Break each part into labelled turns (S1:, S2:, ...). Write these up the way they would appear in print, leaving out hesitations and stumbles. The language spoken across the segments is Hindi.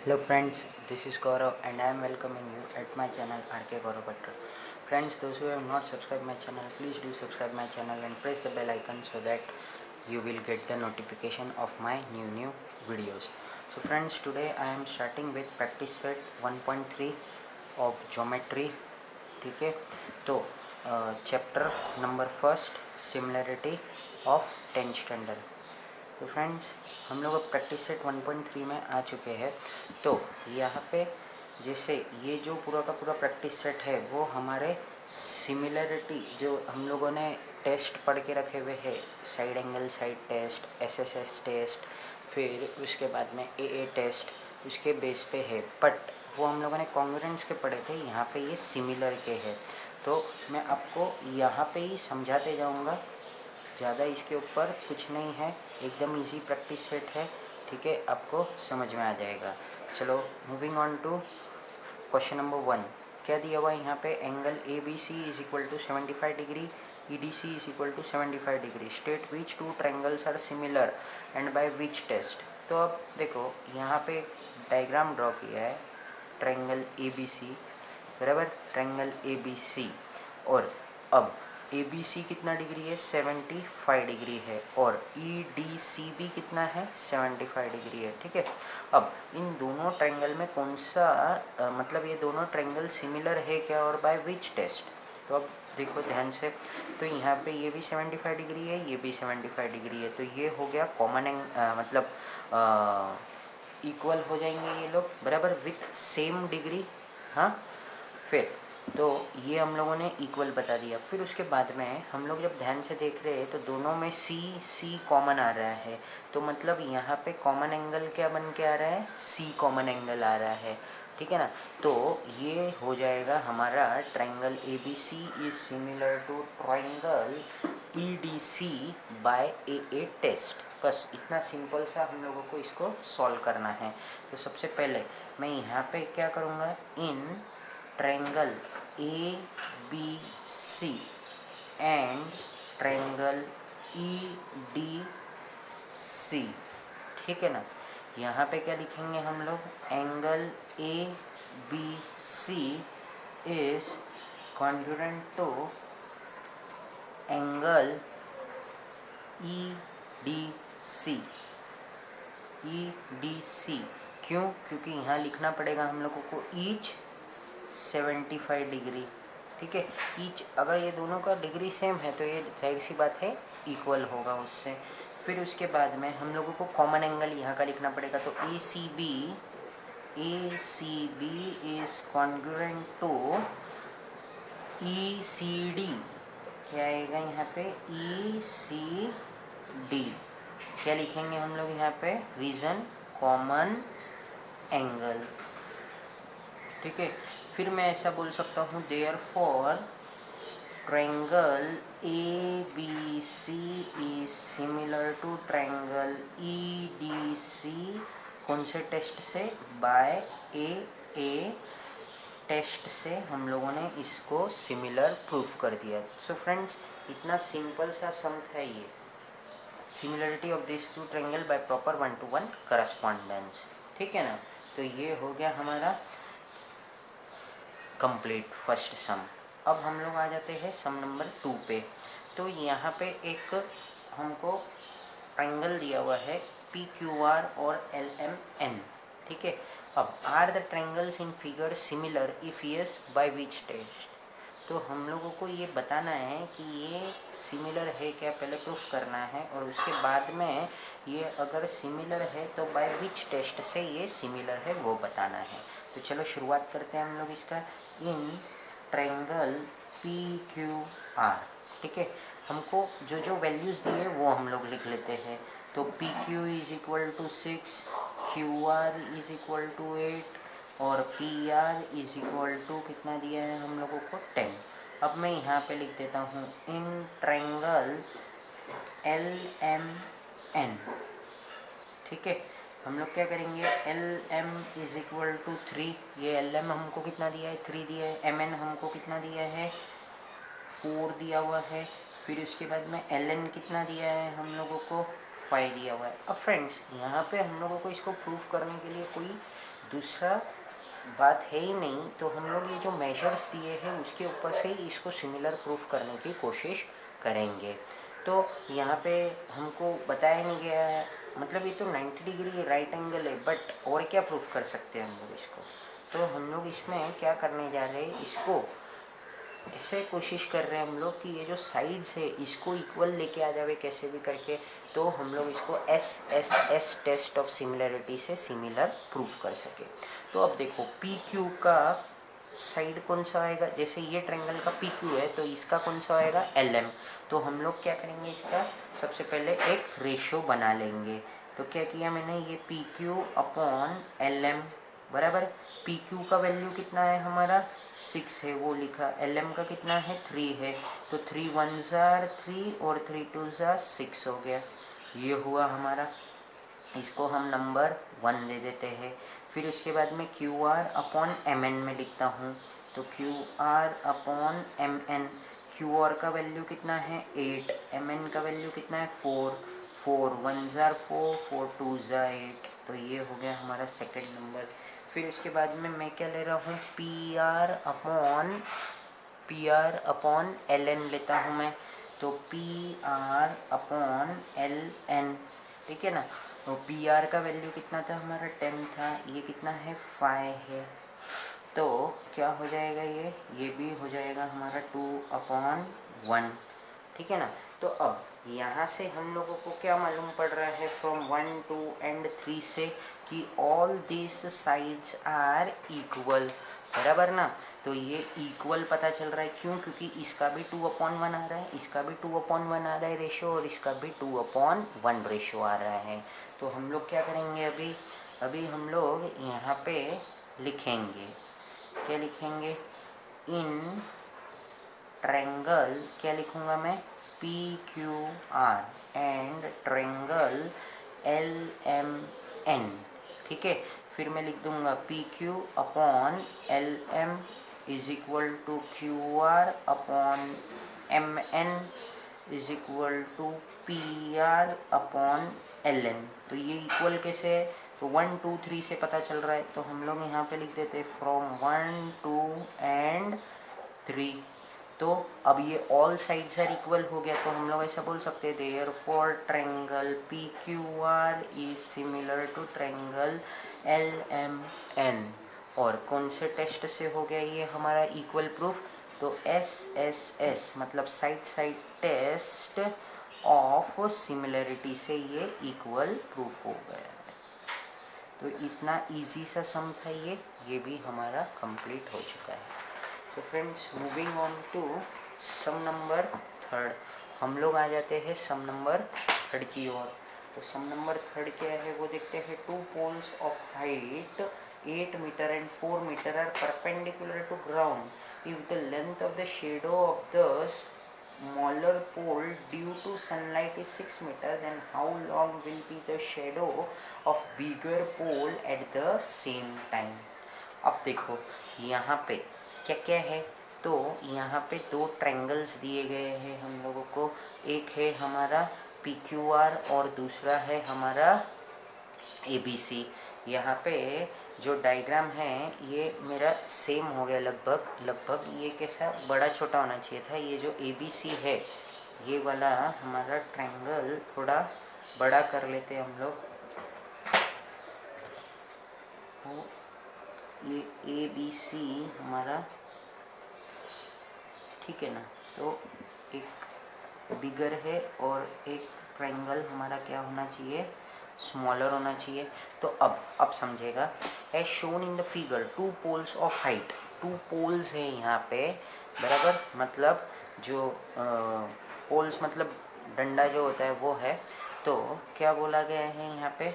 S1: Hello friends, this is Gaurav and I am welcoming you at my channel RK Gaurav Bhatter. Friends, those who have not subscribed my channel, please do subscribe my channel and press the bell icon so that you will get the notification of my new videos. So friends, today I am starting with practice set 1.3 of geometry. ठीक है, तो chapter number first similarity of 10th standard. तो फ्रेंड्स, हम लोग अब प्रैक्टिस सेट 1.3 में आ चुके हैं. तो यहाँ पे जैसे ये जो पूरा का पूरा प्रैक्टिस सेट है वो हमारे सिमिलरिटी जो हम लोगों ने टेस्ट पढ़ के रखे हुए हैं, side angle side test, SSS test, फिर उसके बाद में ए टेस्ट, उसके बेस पे है. बट वो हम लोगों ने कॉन्ग्रुएंस के पढ़े थे, यहाँ पे ये सिमिलर के है. तो मैं आपको यहाँ पे ही समझाते जाऊँगा, ज़्यादा इसके ऊपर कुछ नहीं है, एकदम इजी प्रैक्टिस सेट है. ठीक है, आपको समझ में आ जाएगा. चलो moving on to question number 1. क्या दिया हुआ है यहाँ पे? Angle A B C is equal to 75 degree, E D C is equal to 75 degree. State which two triangles are similar and by which test. तो अब देखो यहाँ पे डायग्राम ड्रॉ किया है, ट्रायंगल ए बी सी, बराबर, ट्रायंगल ए बी सी. और अब ए बी सी कितना डिग्री है? 75 डिग्री है. और ई डी सी भी कितना है? 75 डिग्री है. ठीक है, अब इन दोनों ट्रायंगल में कौन सा मतलब ये दोनों ट्रायंगल सिमिलर है क्या और बाय विच टेस्ट. तो अब देखो ध्यान से, तो यहाँ पे ये भी 75 डिग्री है, ये भी 75 डिग्री है. तो ये हो गया कॉमन मतलब इक्वल हो जाएंगे ये लोग, बराबर, विथ सेम डिग्री. हाँ, फिर तो ये हम लोगों ने इक्वल बता दिया. फिर उसके बाद में हम लोग जब ध्यान से देख रहे हैं तो दोनों में सी कॉमन आ रहा है. तो मतलब यहाँ पे कॉमन एंगल क्या बन के आ रहा है? सी कॉमन एंगल आ रहा है. ठीक है ना. तो ये हो जाएगा हमारा triangle A B C is similar to triangle E D C by A test. बस इतना सिंपल सा हम लोगों को इसको सॉल्व करना है. तो सबसे पहले मैं यहाँ पे क्या करूँगा, in triangle A B C and triangle E D C, ठीक है ना. यहाँ पे क्या लिखेंगे हम लोग? Angle A B C is congruent to angle E D C. E D C क्यों? क्योंकि यहाँ लिखना पड़ेगा हम लोगों को ईच 75 डिग्री. ठीक है, ईच अगर ये दोनों का डिग्री सेम है तो ये जाहिर सी बात है इक्वल होगा उससे. फिर उसके बाद में हम लोगों को कॉमन एंगल यहाँ का लिखना पड़ेगा. तो A C B is congruent to E C D. क्या आएगा यहाँ पे? E C D. क्या लिखेंगे हम लोग यहाँ पे? Reason common angle. ठीक है, फिर मैं ऐसा बोल सकता हूँ, therefore triangle A B C is similar to triangle E D C. कौन से टेस्ट से? बाय ए टेस्ट से हम लोगों ने इसको सिमिलर प्रूफ कर दिया. सो फ्रेंड्स, इतना सिंपल सा सम था ये, similarity of this two triangle by proper 1-to-1 correspondence. ठीक है ना. तो ये हो गया हमारा कंप्लीट फर्स्ट सम. अब हम लोग आ जाते हैं सम नंबर 2 पे. तो यहाँ पे एक हमको ट्रायंगल दिया हुआ है पी क्यू आर और एल एम एन. ठीक है, अब are the triangles in figure similar if yes by which test. तो हम लोगों को ये बताना है कि ये सिमिलर है क्या, पहले प्रूफ करना है. और उसके बाद में ये अगर सिमिलर है तो बाय विच टेस्ट से ये सिमिलर है वो बताना है. तो चलो शुरुआत करते हैं हम लोग इसका. In triangle P Q are, ठीक है, हमको जो जो वैल्यूज़ दिए वो हम लोग लिख लेते हैं. तो P Q is equal to 6, Q R is equal to 8 और P R is equal to कितना दिया है हम लोगों को? 10. अब मैं यहाँ पे लिख देता हूँ in triangle L M N. ठीक है, हम लोग क्या करेंगे? L M is equal to 3. ये एल एम हमको कितना दिया है? 3 दिया है. एम एन हमको कितना दिया है? 4 दिया हुआ है. फिर उसके बाद में एल एन कितना दिया है हम लोगों को? 5 दिया हुआ है. अब फ्रेंड्स, यहाँ पे हम लोगों को इसको प्रूफ करने के लिए कोई दूसरा बात है ही नहीं, तो हम लोग ये जो मेजर्स दिए हैं उसके ऊपर से ही इसको सिमिलर प्रूफ करने की कोशिश करेंगे। तो यहाँ पे हमको बताया नहीं गया है, मतलब ये तो 90 डिग्री राइट एंगल है, बट और क्या प्रूफ कर सकते हैं हम लोग इसको। तो हम लोग इसमें क्या करने जा रहे हैं, इसको ऐसे कोशिश कर रहे हैं हम लोग कि ये जो साइड्स है इसको इक्वल लेके आ जावे कैसे भी करके। तो हम लोग इसको एस टेस्ट ऑफ सिमिलरिटी से सिमिलर प्रूफ कर सके। तो अब देखो पी क्यू का साइड कौन सा आएगा, जैसे ये ट्रायंगल का पी क्यू है तो इसका कौन सा आएगा एल एम। तो हम लोग क्या करेंगे, इसका सबसे पहले एक रेशो बना लेंगे। तो क्या किया मैंने, ये P Q upon L M बराबर, पी क्यू का वैल्यू कितना है हमारा 6 है वो लिखा, एल एम का कितना है 3 है, तो 3 1 जार 3 और 3 2 जार 6 हो गया। ये हुआ हमारा, इसको हम नंबर 1 दे देते हैं। फिर उसके बाद में Q R upon M N में लिखता हूँ, तो Q R upon M N, Q R का वैल्यू कितना है 8, एम एन का वैल्यू कितना है 4, 4 1 जार 4, 4 2 जार 8, तो ये हो गया हमारा सेकंड नंबर। फिर उसके बाद में मैं क्या ले रहा हूँ, P R upon L N लेता हूँ मैं, तो P R upon L N, ठीक है ना। तो पी आर का वैल्यू कितना था हमारा 10 था, ये कितना है 5 है, तो क्या हो जाएगा ये भी हो जाएगा हमारा 2/1, ठीक है ना। तो अब यहाँ से हम लोगों को क्या मालूम पड़ रहा है फ्रॉम 1 2 एंड 3 से कि all this sides are equal, बराबर ना। तो ये इक्वल पता चल रहा है, क्यों, क्योंकि इसका भी 2/1 आ रहा है, इसका भी 2/1 आ रहा है रेशो, और इसका भी 2/1 रेशो आ रहा है। तो हम लोग क्या करेंगे, अभी हम लोग यहाँ पे लिखेंगे, क्या लिखेंगे, इन ट्रायंगल, क्या लिखूंगा मैं, P Q R and triangle L M N, ठीक है। फिर मैं लिख दूंगा P Q upon L M is equal to Q R upon M N is equal to P R upon L N. तो ये इक्वल कैसे है, तो 1 2 3 से पता चल रहा है, तो हम लोग यहाँ पे लिख देते हैं फ्रॉम 1 2 एंड 3। तो अब ये ऑल साइड्स आर इक्वल हो गया, तो हम लोग ऐसा बोल सकते हैं therefore triangle P Q R is similar to triangle L M N. और कौन से टेस्ट से हो गया ये हमारा इक्वल प्रूफ, तो एस मतलब side side test of similarity से ये इक्वल प्रूफ हो गया। तो इतना इजी सा सम था ये भी हमारा कंप्लीट हो चुका है। तो friends moving on to sum number 3, हम लोग आ जाते हैं सम नंबर 3 की ओर। तो सम नंबर 3 क्या है वो देखते हैं। 2 poles of height 8 meter and 4 meter are perpendicular to ground. If the length of the shadow of the smaller pole due to sunlight is 6 meter, then how long will be the shadow of bigger pole at the same time? अब देखो यहाँ पे क्या क्या है, तो यहाँ पे 2 ट्रायंगल्स दिए गए हैं हम लोगों को, एक है हमारा पी क्यू आर और दूसरा है हमारा ए बी सी। यहाँ पे जो डायग्राम है ये मेरा सेम हो गया लगभग, ये कैसा बड़ा छोटा होना चाहिए था। ये जो ए बी सी है ये वाला हमारा ट्रायंगल थोड़ा बड़ा कर लेते हैं हम लोग, तो ये ए बी सी हमारा, ठीक है ना। तो एक बिगर है और एक ट्रायंगल हमारा क्या होना चाहिए, स्मॉलर होना चाहिए। तो अब समझेगा, as shown in the figure 2 poles of height, 2 poles है यहाँ पे, बराबर, मतलब जो पोल्स मतलब डंडा जो होता है वो है। तो क्या बोला गया है यहाँ पे,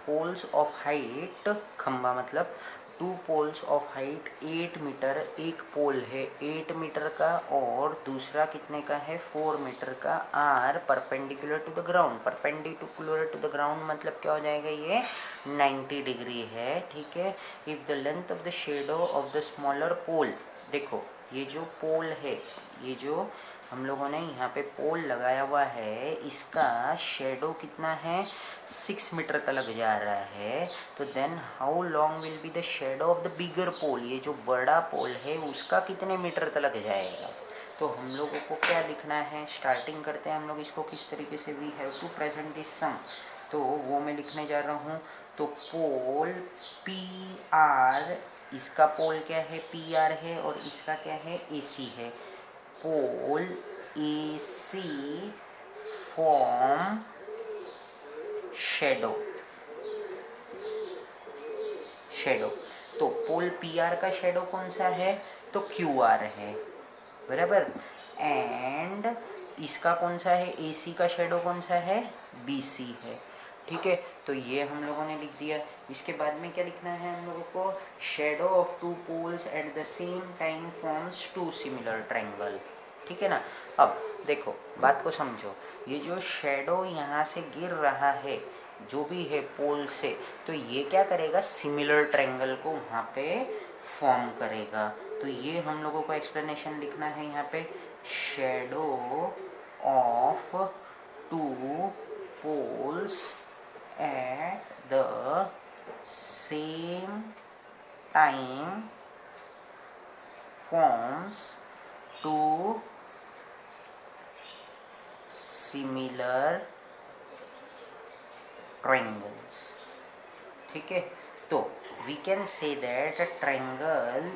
S1: पोल्स ऑफ हाइट, खंबा मतलब 2 poles ऑफ हाइट 8 मीटर, एक पोल है 8 मीटर का और दूसरा कितने का है 4 मीटर का, are perpendicular to the ground. Perpendicular to the ground मतलब क्या हो जाएगा, ये 90 डिग्री है, ठीक है। If the length of the shadow of the smaller pole, देखो ये जो पोल है, ये जो हम लोगों ने यहाँ पे पोल लगाया हुआ है, इसका शेडो कितना है 6 मीटर तक जा रहा है। तो then how long will be the shadow of the bigger pole, ये जो बड़ा पोल है उसका कितने मीटर तक जाएगा। तो हम लोगों को क्या लिखना है, स्टार्टिंग करते हैं हम लोग इसको किस तरीके से, we have to present this sum. तो वो मैं लिखने जा रहा हूँ। तो पोल पी आर, इसका पोल क्या है पी आर है और इसका क्या है ए सी है। पोल ए सी फॉर्म शेडो, शेडो। तो पोल पी आर का शेडो कौन सा है, तो क्यू आर है, बराबर। एंड इसका कौन सा है, ए सी का शेडो कौन सा है, बी सी है, ठीक है। तो ये हम लोगों ने लिख दिया। इसके बाद में क्या लिखना है हम लोगों को, shadow of two poles at the same time forms two similar triangle, ठीक है ना। अब देखो बात को समझो, ये जो शेडो यहाँ से गिर रहा है जो भी है पोल से, तो ये क्या करेगा, सिमिलर ट्रायंगल को वहाँ पे फॉर्म करेगा। तो ये हम लोगों को एक्सप्लेनेशन लिखना है यहाँ पे, shadow of two poles at the same time forms two similar triangles, ठीक है। तो we can say that triangle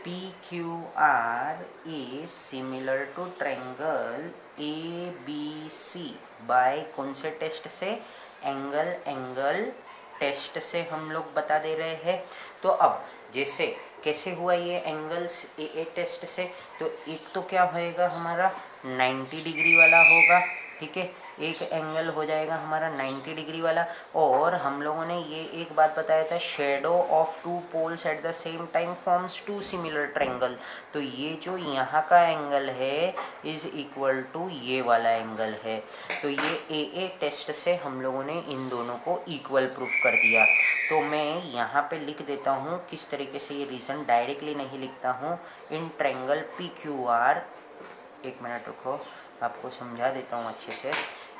S1: P Q R is similar to triangle A B C by कौन से टेस्ट से, एंगल टेस्ट से हम लोग बता दे रहे हैं। तो अब जैसे कैसे हुआ ये एंगल्स ए टेस्ट से, तो एक तो क्या होएगा हमारा 90 डिग्री वाला होगा, ठीक है। एक एंगल हो जाएगा हमारा 90 डिग्री वाला। और हम लोगों ने ये एक बात बताया था, shadow of two poles at the same time forms two similar triangle. तो ये जो यहाँ का एंगल है इज इक्वल टू ये वाला एंगल है। तो ये ए टेस्ट से हम लोगों ने इन दोनों को इक्वल प्रूफ कर दिया। तो मैं यहाँ पे लिख देता हूँ किस तरीके से, ये रीज़न डायरेक्टली नहीं लिखता हूँ। In triangle P Q are, एक मिनट रुको आपको समझा देता हूँ अच्छे से।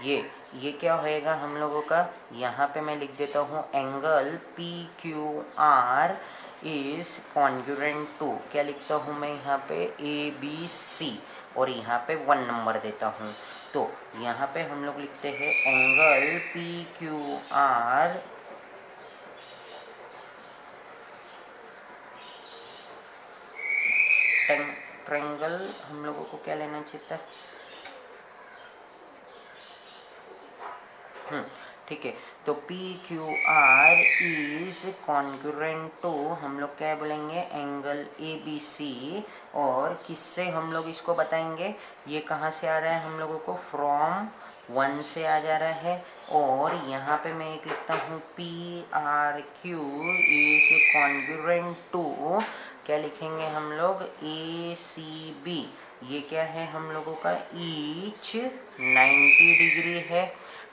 S1: ये क्या होएगा हम लोगों का, यहाँ पे मैं लिख देता हूँ angle P Q R is congruent to, क्या लिखता हूँ मैं यहाँ पे, ए बी सी, और यहाँ पे 1 नंबर देता हूँ। तो यहाँ पे हम लोग लिखते हैं angle P Q are triangle, हम लोगों को क्या लेना चाहिए था, ठीक है। तो P Q R is congruent to, हम लोग क्या बोलेंगे, एंगल ए बी सी। और किससे हम लोग इसको बताएंगे, ये कहाँ से आ रहा है हम लोगों को, फ्रॉम 1 से आ जा रहा है। और यहाँ पे मैं एक लिखता हूँ P R Q is congruent to, क्या लिखेंगे हम लोग, ए सी बी। ये क्या है हम लोगों का, ईच 90 डिग्री है,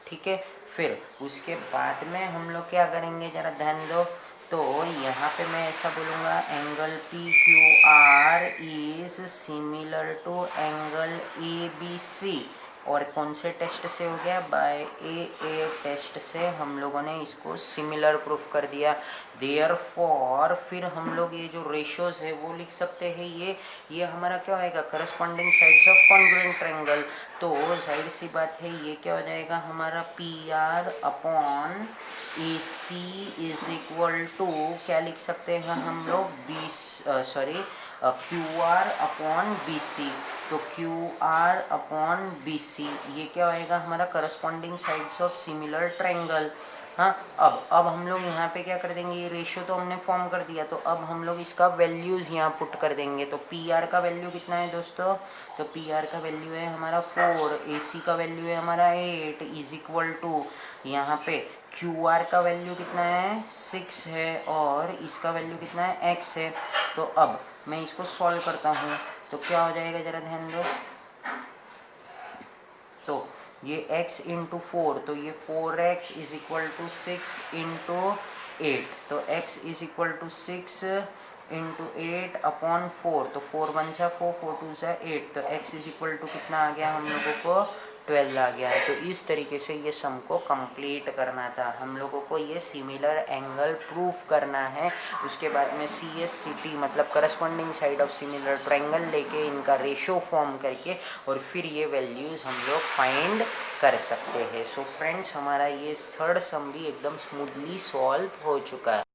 S1: ठीक है। फिर उसके बाद में हम लोग क्या करेंगे, जरा ध्यान दो। तो यहाँ पे मैं ऐसा बोलूँगा, angle P Q R is similar to angle A B C. और कौन से टेस्ट से हो गया, बाय ए टेस्ट से हम लोगों ने इसको सिमिलर प्रूफ कर दिया। देयरफॉर फिर हम लोग ये जो रेशियोज है वो लिख सकते हैं, ये हमारा क्या होएगा, corresponding sides of congruent triangle. तो जाहिर सी बात है ये क्या हो जाएगा हमारा, P R upon A C is equal to, क्या लिख सकते हैं हम लोग, Q R upon B C. तो Q R upon B C ये क्या होएगा हमारा, corresponding sides of similar triangle. हाँ, अब हम लोग यहाँ पे क्या कर देंगे, ये रेशियो तो हमने फॉर्म कर दिया, तो अब हम लोग इसका वैल्यूज यहाँ पुट कर देंगे। तो पी आर का वैल्यू कितना है दोस्तों, तो पी आर का वैल्यू है हमारा 4, ए सी का वैल्यू है हमारा 8 इज इक्वल टू, यहाँ पे क्यू आर का वैल्यू कितना है 6 है, और इसका वैल्यू कितना है x है। तो अब मैं इसको सॉल्व करता हूँ, तो क्या हो जाएगा जरा ध्यान दो। तो ये x इंटू 4, तो ये 4x is equal to 6 into 8। तो x is equal to 6 into 8/4, तो 4 1 जा 4, 4 2 जा 8, तो x इज इक्वल टू कितना आ गया हम लोगों को 12 आ गया है। तो इस तरीके से ये सम को कंप्लीट करना था हम लोगों को, ये सिमिलर एंगल प्रूफ करना है। उसके बाद में CSCT मतलब corresponding side of similar triangle लेके इनका रेशो फॉर्म करके और फिर ये वैल्यूज़ हम लोग फाइंड कर सकते हैं। सो फ्रेंड्स, हमारा ये थर्ड सम भी एकदम स्मूथली सॉल्व हो चुका है।